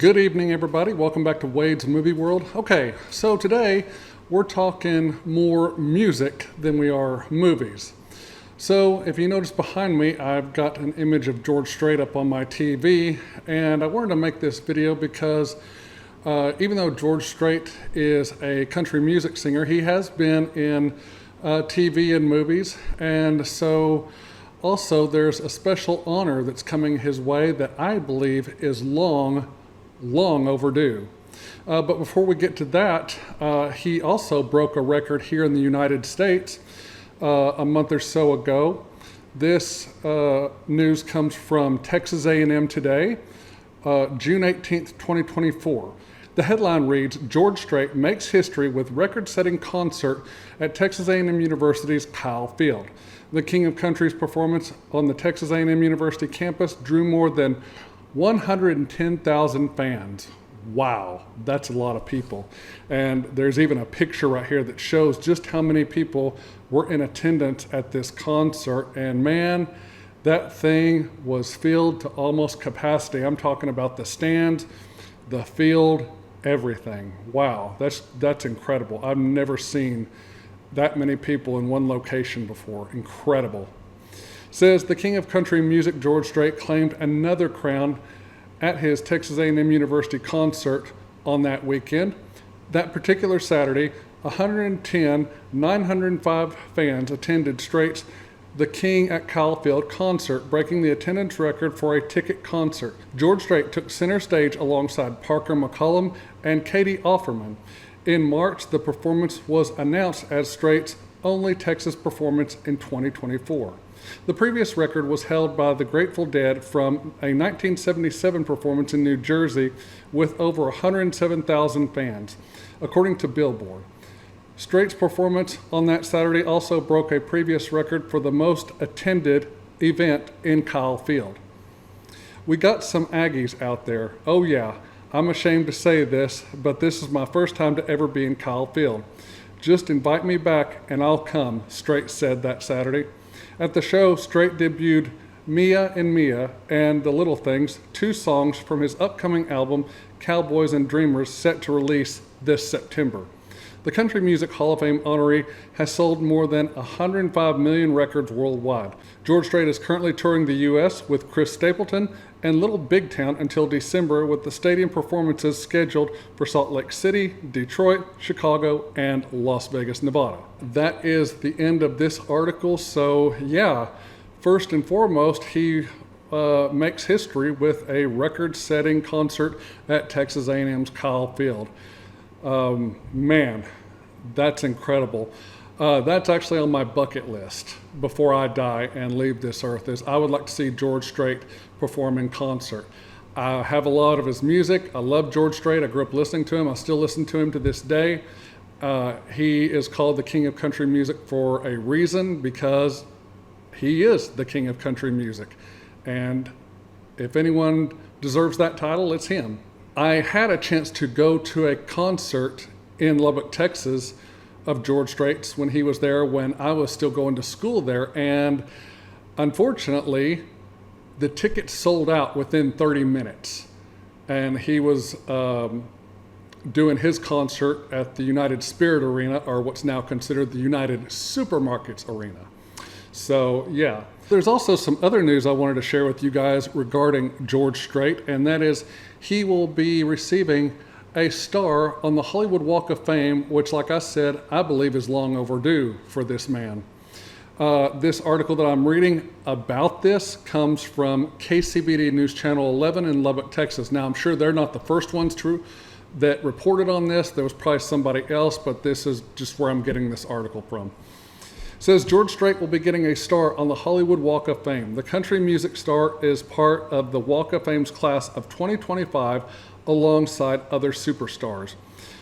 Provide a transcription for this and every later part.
Good evening, everybody. Welcome back to Wade's Movie World. Okay, so today we're talking more music than we are movies. So if you notice behind me, I've got an image of George Strait up on my TV, and I wanted to make this video because even though George Strait is a country music singer, he has been in TV and movies, and so also there's a special honor that's coming his way that I believe is long overdue. But before we get to that, he also broke a record here in the United States a month or so ago. This news comes from Texas A&M Today, June 18th, 2024. The headline reads, George Strait makes history with record-setting concert at Texas A&M University's Kyle Field. The King of Country's performance on the Texas A&M University campus drew more than 110,000 fans. Wow, that's a lot of people. And there's even a picture right here that shows just how many people were in attendance at this concert. And man, that thing was filled to almost capacity. I'm talking about the stands, the field, everything. Wow, that's incredible. I've never seen that many people in one location before. Incredible. Says the King of Country Music, George Strait, claimed another crown at his Texas A&M University concert on that weekend. That particular Saturday, 905 fans attended Strait's The King at Kyle Field concert, breaking the attendance record for a ticket concert. George Strait took center stage alongside Parker McCollum and Katie Offerman. In March, the performance was announced as Strait's only Texas performance in 2024. The previous record was held by the Grateful Dead from a 1977 performance in New Jersey with over 107,000 fans, according to Billboard. Strait's performance on that Saturday also broke a previous record for the most attended event in Kyle Field. We got some Aggies out there. Oh yeah, I'm ashamed to say this, but this is my first time to ever be in Kyle Field. Just invite me back and I'll come, Strait said that Saturday. At the show, Strait debuted Mia and Mia and The Little Things, two songs from his upcoming album, Cowboys and Dreamers, set to release this September. The Country Music Hall of Fame honoree has sold more than 105 million records worldwide. George Strait is currently touring the U.S. with Chris Stapleton and Little Big Town until December, with the stadium performances scheduled for Salt Lake City, Detroit, Chicago, and Las Vegas, Nevada. That is the end of this article. So yeah, first and foremost, he makes history with a record-setting concert at Texas A&M's Kyle Field. Man, that's incredible. That's actually on my bucket list before I die and leave this earth. Is I would like to see George Strait perform in concert. I have a lot of his music. I love George Strait. I grew up listening to him. I still listen to him to this day. He is called the King of Country Music for a reason, because he is the King of Country Music. And if anyone deserves that title, it's him. I had a chance to go to a concert in Lubbock, Texas, of George Strait's when he was there, when I was still going to school there. And unfortunately, the tickets sold out within 30 minutes. And he was doing his concert at the United Spirit Arena, or what's now considered the United Supermarkets Arena. So yeah. There's also some other news I wanted to share with you guys regarding George Strait, and that is he will be receiving a star on the Hollywood Walk of Fame, which, like I said, I believe is long overdue for this man. This article that I'm reading about this comes from KCBD News Channel 11 in Lubbock, Texas. Now, I'm sure they're not the first ones that reported on this. There was probably somebody else, but this is just where I'm getting this article from. It says George Strait will be getting a star on the Hollywood Walk of Fame. The country music star is part of the Walk of Fame's class of 2025 alongside other superstars.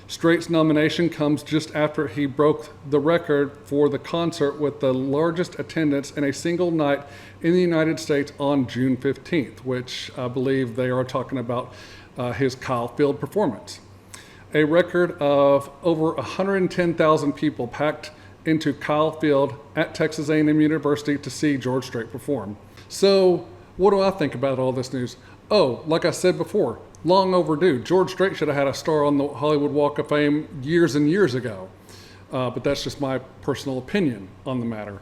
Strait's nomination comes just after he broke the record for the concert with the largest attendance in a single night in the United States on June 15th, which I believe they are talking about his Kyle Field performance. A record of over 110,000 people packed into Kyle Field at Texas A&M University to see George Strait perform. So what do I think about all this news? Oh, like I said before, long overdue. George Strait should have had a star on the Hollywood Walk of Fame years and years ago. But that's just my personal opinion on the matter.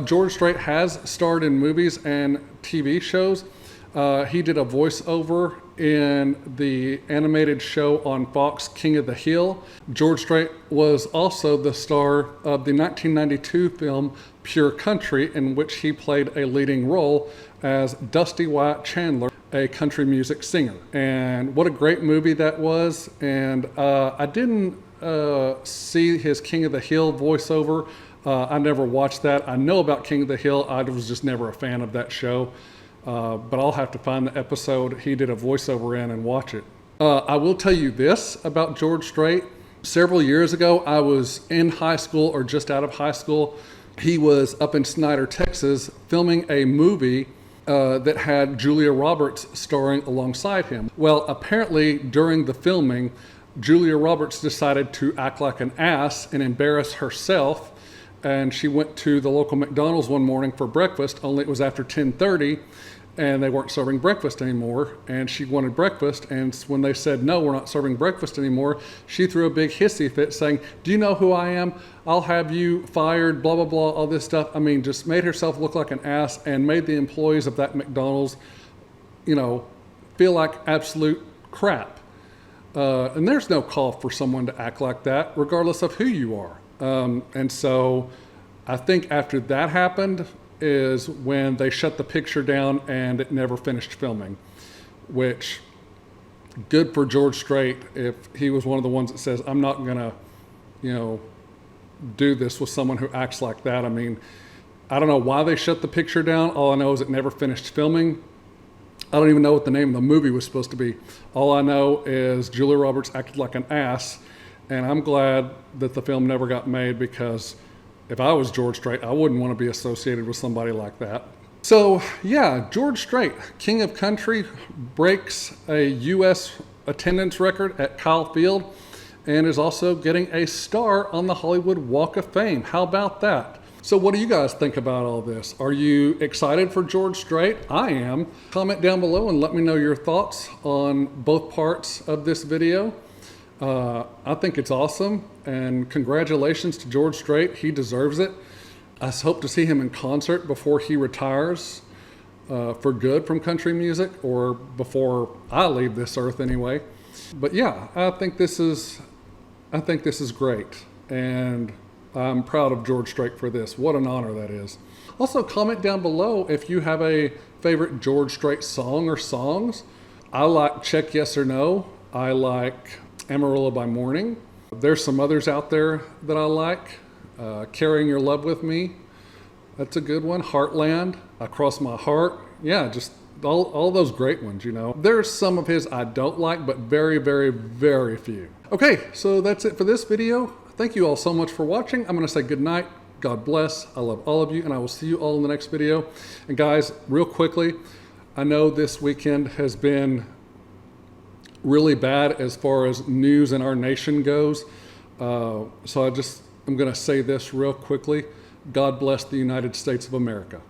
George Strait has starred in movies and TV shows. He did a voiceover in the animated show on Fox, King of the Hill. George Strait was also the star of the 1992 film Pure Country, in which he played a leading role as Dusty Wyatt Chandler, a country music singer. And what a great movie that was. And I didn't see his King of the Hill voiceover. I never watched that. I know about King of the Hill. I was just never a fan of that show. But I'll have to find the episode he did a voiceover in and watch it. I will tell you this about George Strait. Several years ago, I was in high school or just out of high school. He was up in Snyder, Texas, filming a movie that had Julia Roberts starring alongside him. Well, apparently during the filming, Julia Roberts decided to act like an ass and embarrass herself. And she went to the local McDonald's one morning for breakfast, only it was after 10:30 and they weren't serving breakfast anymore. And she wanted breakfast. And when they said, no, we're not serving breakfast anymore, she threw a big hissy fit saying, do you know who I am? I'll have you fired, blah, blah, blah, all this stuff. I mean, just made herself look like an ass and made the employees of that McDonald's, feel like absolute crap. And there's no call for someone to act like that, regardless of who you are. And so I think after that happened is when they shut the picture down and it never finished filming, which good for George Strait if he was one of the ones that says, I'm not going to, do this with someone who acts like that. I mean, I don't know why they shut the picture down. All I know is it never finished filming. I don't even know what the name of the movie was supposed to be. All I know is Julia Roberts acted like an ass. And I'm glad that the film never got made, because if I was George Strait, I wouldn't want to be associated with somebody like that. So yeah, George Strait, King of Country, breaks a U.S. attendance record at Kyle Field and is also getting a star on the Hollywood Walk of Fame. How about that? So what do you guys think about all this? Are you excited for George Strait? I am. Comment down below and let me know your thoughts on both parts of this video. I think it's awesome, and congratulations to George Strait. He deserves it. I hope to see him in concert before he retires for good from country music, or before I leave this earth anyway. But yeah, I think this is great, and I'm proud of George Strait for this. What an honor that is. Also, comment down below if you have a favorite George Strait song or songs. I like Check Yes or No. I like Amarillo by Morning. There's some others out there that I like. Carrying Your Love With Me, that's a good one. Heartland, Across My Heart. Yeah, just all those great ones, There's some of his I don't like, but very, very, very few. Okay, so that's it for this video. Thank you all so much for watching. I'm going to say good night. God bless. I love all of you, and I will see you all in the next video. And guys, real quickly, I know this weekend has been really bad as far as news in our nation goes. So I'm going to say this real quickly. God bless the United States of America.